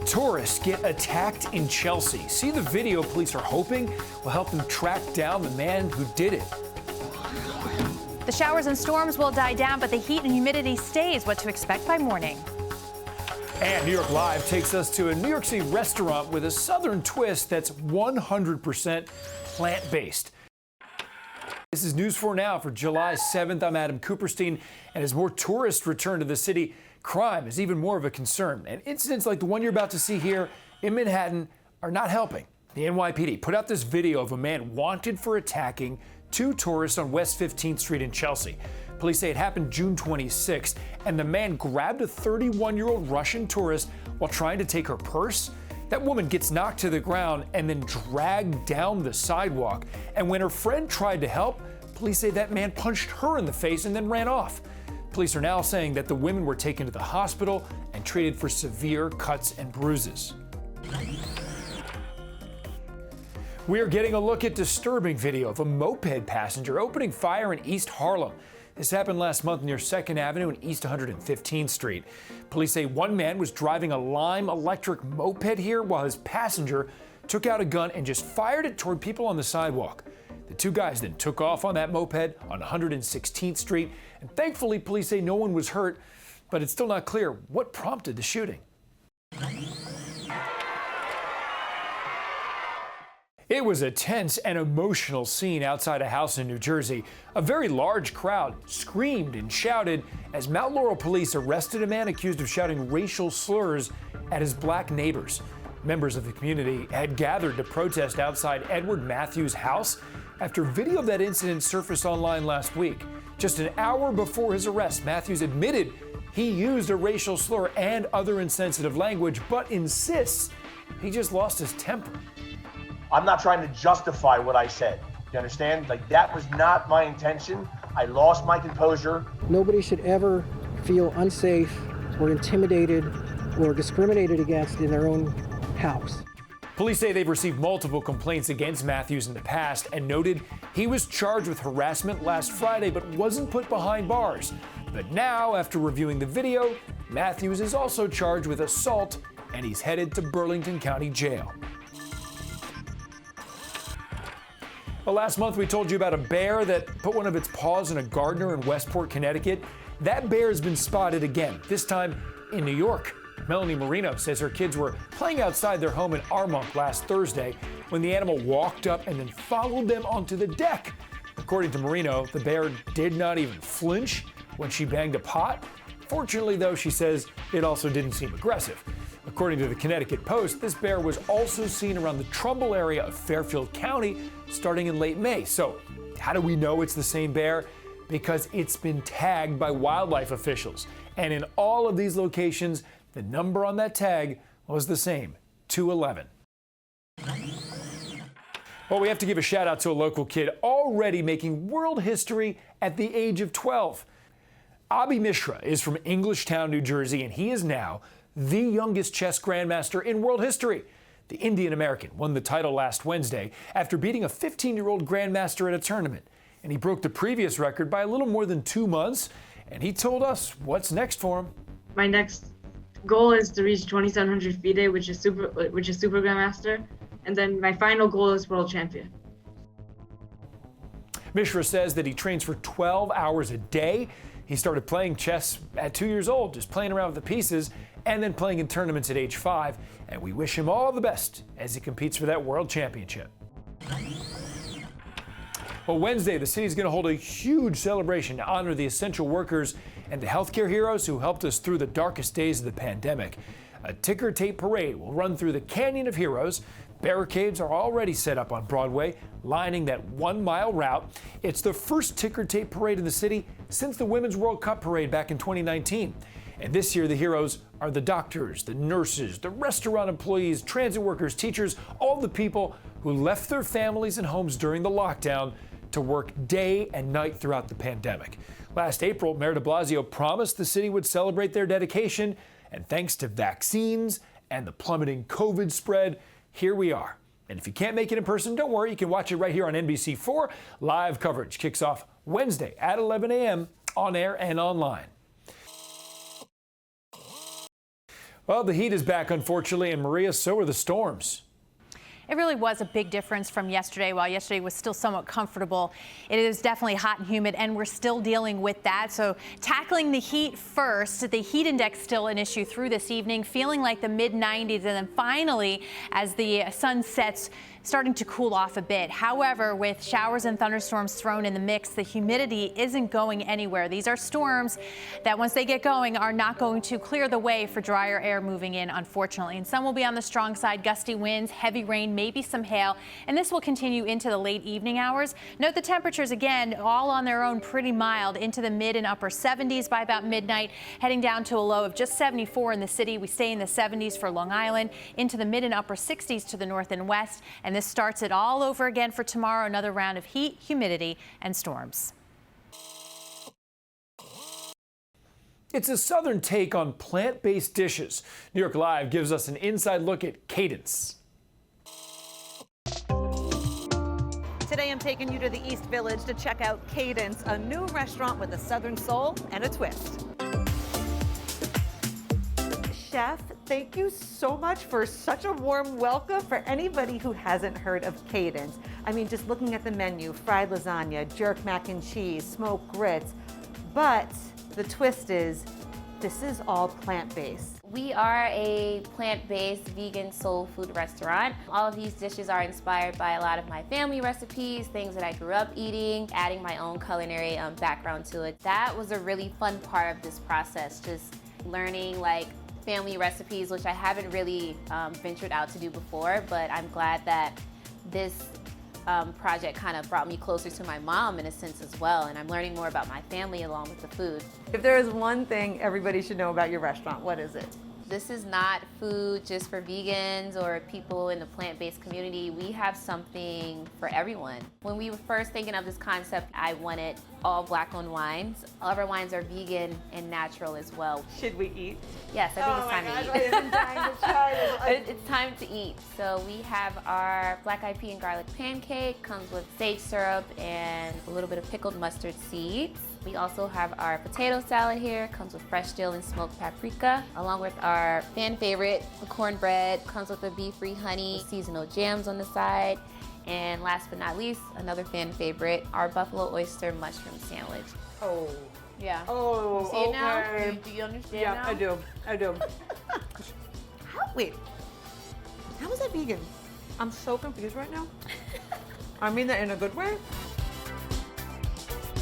Tourists get attacked in Chelsea. See the video. Police are hoping will help them track down the man who did it. The showers and storms will die down, but the heat and humidity stays. What to expect by morning. And New York Live takes us to a New York City restaurant with a southern twist that's 100% plant-based. This is News 4 Now for July 7th. I'm Adam Cooperstein, and as more tourists return to the city, crime is even more of a concern. And incidents like the one you're about to see here in Manhattan are not helping. The NYPD put out this video of a man wanted for attacking two tourists on West 15th Street in Chelsea. Police say it happened June 26th, and the man grabbed a 31-year-old Russian tourist while trying to take her purse. That woman gets knocked to the ground and then dragged down the sidewalk. And when her friend tried to help, police say that man punched her in the face and then ran off. Police are now saying that the women were taken to the hospital and treated for severe cuts and bruises. We are getting a look at disturbing video of a moped passenger opening fire in East Harlem. This happened last month near 2nd Avenue and East 115th Street. Police say one man was driving a Lime electric moped here while his passenger took out a gun and just fired it toward people on the sidewalk. The two guys then took off on that moped on 116th Street, and thankfully police say no one was hurt, but it's still not clear what prompted the shooting. It was a tense and emotional scene outside a house in New Jersey. A very large crowd screamed and shouted as Mount Laurel police arrested a man accused of shouting racial slurs at his black neighbors. Members of the community had gathered to protest outside Edward Matthews' house after video of that incident surfaced online last week. Just an hour before his arrest, Matthews admitted he used a racial slur and other insensitive language, but insists he just lost his temper. I'm not trying to justify what I said. You understand? Like, that was not my intention. I lost my composure. Nobody should ever feel unsafe or intimidated or discriminated against in their own house. Police say they've received multiple complaints against Matthews in the past and noted he was charged with harassment last Friday but wasn't put behind bars. But now, after reviewing the video, Matthews is also charged with assault and he's headed to Burlington County Jail. Well, last month we told you about a bear that put one of its paws in a gardener in Westport, Connecticut. That bear has been spotted again, this time in New York. Melanie Marino says her kids were playing outside their home in Armonk last Thursday when the animal walked up and then followed them onto the deck. According to Marino, the bear did not even flinch when she banged a pot. Fortunately, though, she says it also didn't seem aggressive. According to the Connecticut Post, this bear was also seen around the Trumbull area of Fairfield County starting in late May. So how do we know it's the same bear? Because it's been tagged by wildlife officials. And in all of these locations, the number on that tag was the same, 211. Well, we have to give a shout out to a local kid already making world history at the age of 12. Abhi Mishra is from Englishtown, New Jersey, and he is now the youngest chess grandmaster in world history. The Indian American won the title last Wednesday after beating a 15-year-old grandmaster at a tournament. And he broke the previous record by a little more than 2 months. And he told us what's next for him. My next goal is to reach 2,700 FIDE, which is super grandmaster. And then my final goal is world champion. Mishra says that he trains for 12 hours a day. He started playing chess at 2 years old, just playing around with the pieces, and then playing in tournaments at age 5. And we wish him all the best as he competes for that world championship. Well, Wednesday, the city is going to hold a huge celebration to honor the essential workers and the healthcare heroes who helped us through the darkest days of the pandemic. A ticker tape parade will run through the Canyon of Heroes. Barricades are already set up on Broadway, lining that 1-mile route. It's the first ticker tape parade in the city since the Women's World Cup parade back in 2019. And this year, the heroes are the doctors, the nurses, the restaurant employees, transit workers, teachers, all the people who left their families and homes during the lockdown to work day and night throughout the pandemic. Last April, Mayor de Blasio promised the city would celebrate their dedication, and thanks to vaccines and the plummeting COVID spread, here we are. And if you can't make it in person, don't worry, you can watch it right here on NBC4. Live coverage kicks off Wednesday at 11 a.m. on air and online. Well, the heat is back, unfortunately, and Maria, so are the storms. It really was a big difference from yesterday. While yesterday was still somewhat comfortable, it is definitely hot and humid, and we're still dealing with that. So tackling the heat first, the heat index still an issue through this evening, feeling like the mid-90s, and then finally, as the sun sets, starting to cool off a bit. However, with showers and thunderstorms thrown in the mix, the humidity isn't going anywhere. These are storms that, once they get going, are not going to clear the way for drier air moving in, unfortunately. And some will be on the strong side, gusty winds, heavy rain, maybe some hail, and this will continue into the late evening hours. Note the temperatures, again, all on their own pretty mild, into the mid and upper 70s by about midnight, heading down to a low of just 74 in the city. We stay in the 70s for Long Island, into the mid and upper 60s to the north and west, and this starts it all over again for tomorrow, another round of heat, humidity, and storms. It's a southern take on plant-based dishes. New York Live gives us an inside look at Cadence. Today I'm taking you to the East Village to check out Cadence, a new restaurant with a southern soul and a twist. Chef, thank you so much for such a warm welcome. For anybody who hasn't heard of Cadence, I mean, just looking at the menu, fried lasagna, jerk mac and cheese, smoked grits, but the twist is, this is all plant-based. We are a plant-based vegan soul food restaurant. All of these dishes are inspired by a lot of my family recipes, things that I grew up eating, adding my own culinary background to it. That was a really fun part of this process, just learning like family recipes, which I haven't really ventured out to do before, but I'm glad that this project kind of brought me closer to my mom in a sense as well, and I'm learning more about my family along with the food. If there is one thing everybody should know about your restaurant, what is it? This is not food just for vegans or people in the plant-based community. We have something for everyone. When we were first thinking of this concept, I wanted all black-owned wines. All of our wines are vegan and natural as well. Should we eat? Yes, I think it's time to eat. I'm dying to try this. It's time to eat. So we have our black eyed pea and garlic pancake, comes with sage syrup and a little bit of pickled mustard seeds. We also have our potato salad here, comes with fresh dill and smoked paprika, along with our fan favorite, the cornbread, comes with the beef-free honey, seasonal jams on the side, and last but not least, another fan favorite, our buffalo oyster mushroom sandwich. Oh. Yeah. Oh, you see it now? okay. Do you understand Yeah, now? I do. Wait, how is that vegan? I'm so confused right now. I mean that in a good way.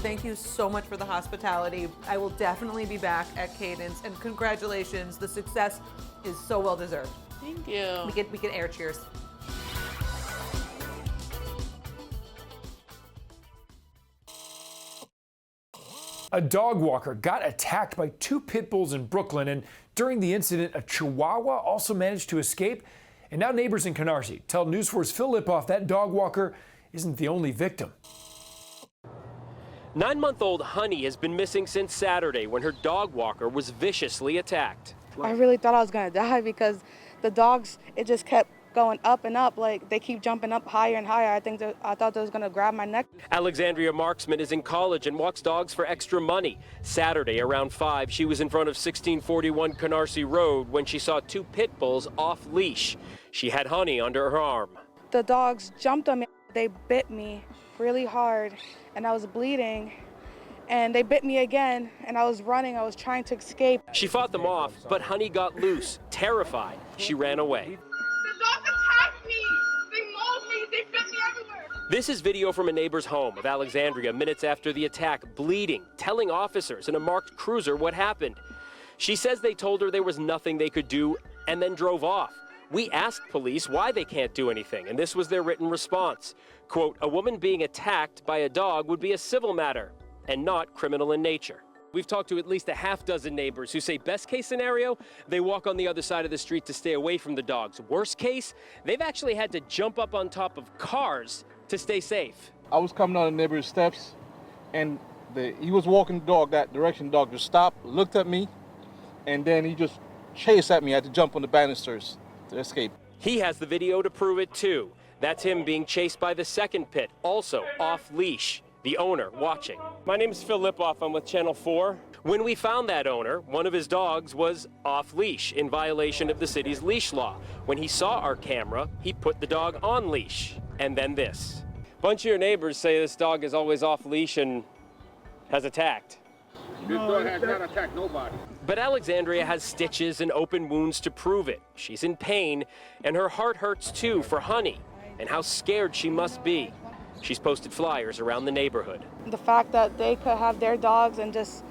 Thank you so much for the hospitality. I will definitely be back at Cadence, and congratulations. The success is so well deserved. Thank you. We get air cheers. A dog walker got attacked by two pit bulls in Brooklyn, and during the incident, a Chihuahua also managed to escape. And now neighbors in Canarsie tell News 4's Phil Lipoff that dog walker isn't the only victim. 9-month-old Honey has been missing since Saturday when her dog walker was viciously attacked. I really thought I was gonna die because the dogs, it just kept going up and up, like they keep jumping up higher and higher. I thought they was gonna grab my neck. Alexandria Marksman is in college and walks dogs for extra money. Saturday around 5, she was in front of 1641 Canarsie Road when she saw two pit bulls off leash. She had Honey under her arm. The dogs jumped on me. They bit me really hard and I was bleeding. And they bit me again, and I was running. I was trying to escape. She fought them off, but Honey got loose. Terrified, she ran away. The dogs attacked me! They mauled me! They bit me everywhere! This is video from a neighbor's home of Alexandria minutes after the attack, bleeding, telling officers in a marked cruiser what happened. She says they told her there was nothing they could do and then drove off. We asked police why they can't do anything, and this was their written response. Quote, a woman being attacked by a dog would be a civil matter and not criminal in nature. We've talked to at least a half dozen neighbors who say best case scenario, they walk on the other side of the street to stay away from the dogs. Worst case, they've actually had to jump up on top of cars to stay safe. I was coming down the neighbor's steps, and he was walking the dog that direction. The dog just stopped, looked at me, and then he just chased at me. I had to jump on the banisters to escape. He has the video to prove it too. That's him being chased by the second pit, also off leash. The owner watching. My name is Phil Lipoff. I'm with Channel 4. When we found that owner, one of his dogs was off leash in violation of the city's leash law. When he saw our camera, he put the dog on leash. And then this. A bunch of your neighbors say this dog is always off leash and has attacked. This dog has not attacked nobody. But Alexandria has stitches and open wounds to prove it. She's in pain, and her heart hurts too for Honey, and how scared she must be. She's posted flyers around the neighborhood. The fact that they could have their dogs and just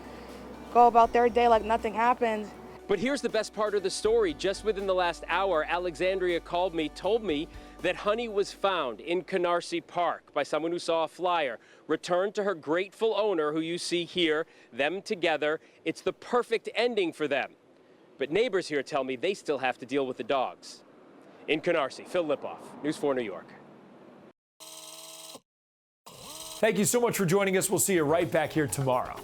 go about their day like nothing happened. But here's the best part of the story. Just within the last hour, Alexandria called me, told me that Honey was found in Canarsie Park by someone who saw a flyer, returned to her grateful owner, who you see here, them together. It's the perfect ending for them. But neighbors here tell me they still have to deal with the dogs. In Canarsie, Phil Lipoff, News 4 New York. Thank you so much for joining us. We'll see you right back here tomorrow.